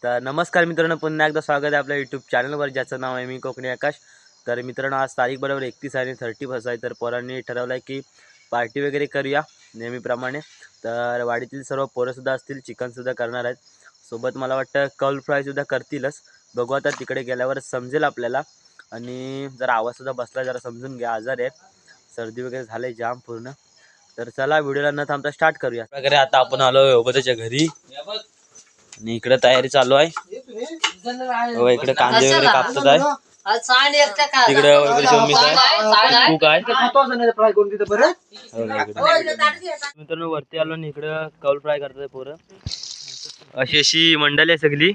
तर नमस्कार मित्रांनो, पुन्हा एकदा स्वागत आहे आपल्या यूट्यूब चॅनलवर, ज्याचं नाव आहे मी कोकणी आकाश. तर मित्रांनो, आज तारीख बरोबर 31 आणि 31 आहे. तर पोरांनी ठरवलं आहे की पार्टी वगैरे करूया नेहमीप्रमाणे. तर वाडीतील सर्व पोरंसुद्धा असतील, चिकनसुद्धा करणार आहेत. सोबत मला वाटतं कौल फ्रायसुद्धा करतीलच. बघू आता तिकडे गेल्यावर समजेल आपल्याला. आणि जरा आवाजसुद्धा बसला, जरा समजून घ्या, आजार आहे, सर्दी वगैरे झालं जाम पूर्ण. तर चला व्हिडिओला न थांबता स्टार्ट करूया वगैरे. आता आपण आलो योगताच्या घरी आणि इकडे तयारी चालू आहे. इकडे कांदे वगैरे कापतात आहे. तिकडे मित्रांनो वरती आलो आणि इकडे कौल फ्राय करतात पोरं. अशी अशी मंडळी आहे सगळी.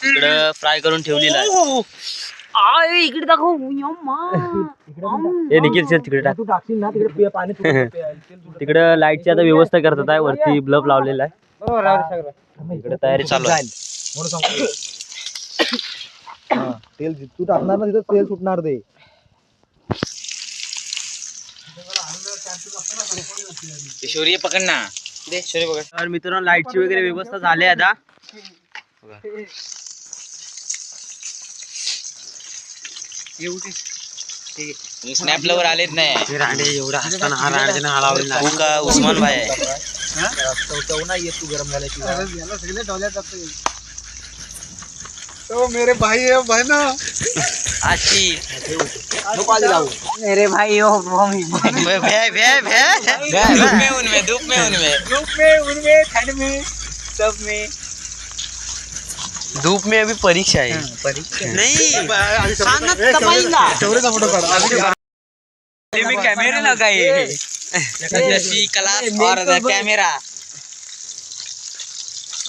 इकडे फ्राय करून ठेवलेला आहे. इकडे दाखव. हे निखिल तिकडे टाक. तिकडे लाईटची आता व्यवस्था करतात आहे. वरती बल्ब लावलेला आहे. इकडे तयारी चालू आहे. तेल तू टाकणार ना तिथं तेल सुटणार ते. शौर्य पकड ना. शौर्य पकड. तर मित्रांनो लाईटची वगैरे व्यवस्था झाली आता. स्नॅप लवर आलेत नाही. एवढा असताना हा रांडे हलावला का उस्मान भाई आहे. तू गरम झाल्याची तो मेरे भाई है बहना आशी मेरे भाई हो भे भे भे धूप में उनमें ठंड में सब में. धूप में अभी परीक्षा है. नहीं कैमरे लगाए जैसी क्लास और कैमरा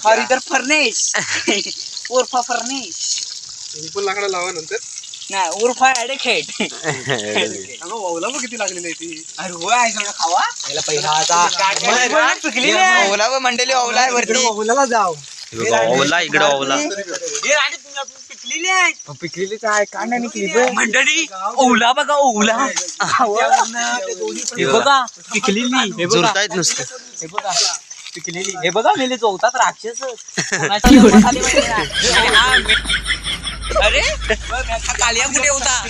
और इधर फर्नेस उर्फा फर्नेस पण लाकडं लावा नंतर ना उर्फा ॲडिकेट. अगं ओला बघ किती लागलेली आहे ती. अरे हो आहे सगळं खावा याला पहिला आता ओला व मंडळी ओला आहे वरती. ओलाला जाव ओला इकडे ओला पिकलेली काय कांदा निघली मंडळी ओला बघा ओला हे बघा पिकलेली. हे बघा जुरतायत नुसतं. हे बघा पिकलेली. हे बघा मेले चौथात राक्षस. अरे कालिया कुठे होता.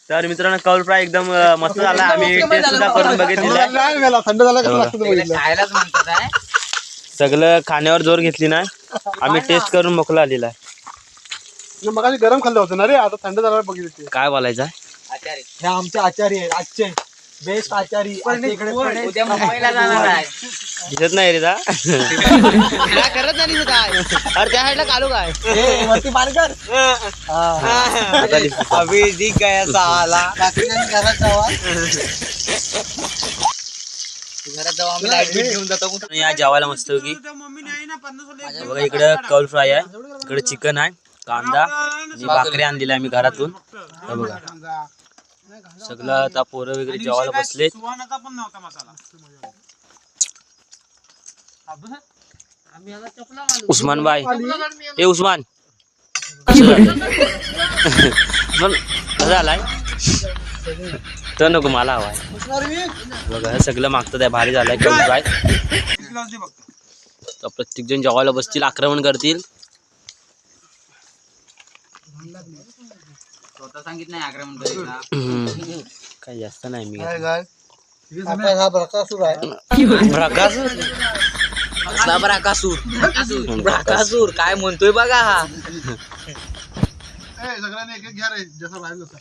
तर मित्रांनो कौल फ्राय एकदम मस्त झाला. आम्ही टेस्ट सुद्धा करून बघितलेला आहे. थंड झाला कसं लागतं बघितलं. खायलाच म्हणतात आहे. सगळं खाण्यावर जोर घेतली नाही. आम्ही टेस्ट करून मोकला आलेला आहे. मग गरम खाल्लं होतं ना रे. आता थंड झाल्यावर बघितलं. काय बोलायचं आहे? आचार्य हे आमचे आचार्य आहेत. आजचे बेस्ट आचार्य. उद्या मुंबईला जाणार आहे. दिसत नाही रे. काय करत नाही दिसत आहे. अरे त्या साईडला कालू काय वरती पालकर आता दिसत. अभी दिख गया साला. घरात जावा. घरात जाऊ आम्ही लाईट बीट घेऊन जातो. या जेवायला मस्त की बघा. इकडे कौल फ्राय आहे, इकडे चिकन आहे, कांदा आणि भाकरी आणलेली आहे मी घरातून. हे बघा सगळं आता पोरं वगैरे जेवायला बसले. उस्मान भाई ए उस्मान कसं आलाय तर नको मला हवाय. बघा हे सगळं मागतात आहे. भारी झालंय कौल फ्राय. तर प्रत्येक जण जेवायला बसतील, आक्रमण करतील. स्वतः सांगितलं नाही आक्रमण करायला. काही जास्त नाही मी हा बकासूर आहे. ब्राकासूर काय म्हणतोय बघा हा. सगळ्यांनी एक एक घ्या रे जसं राहील तसं.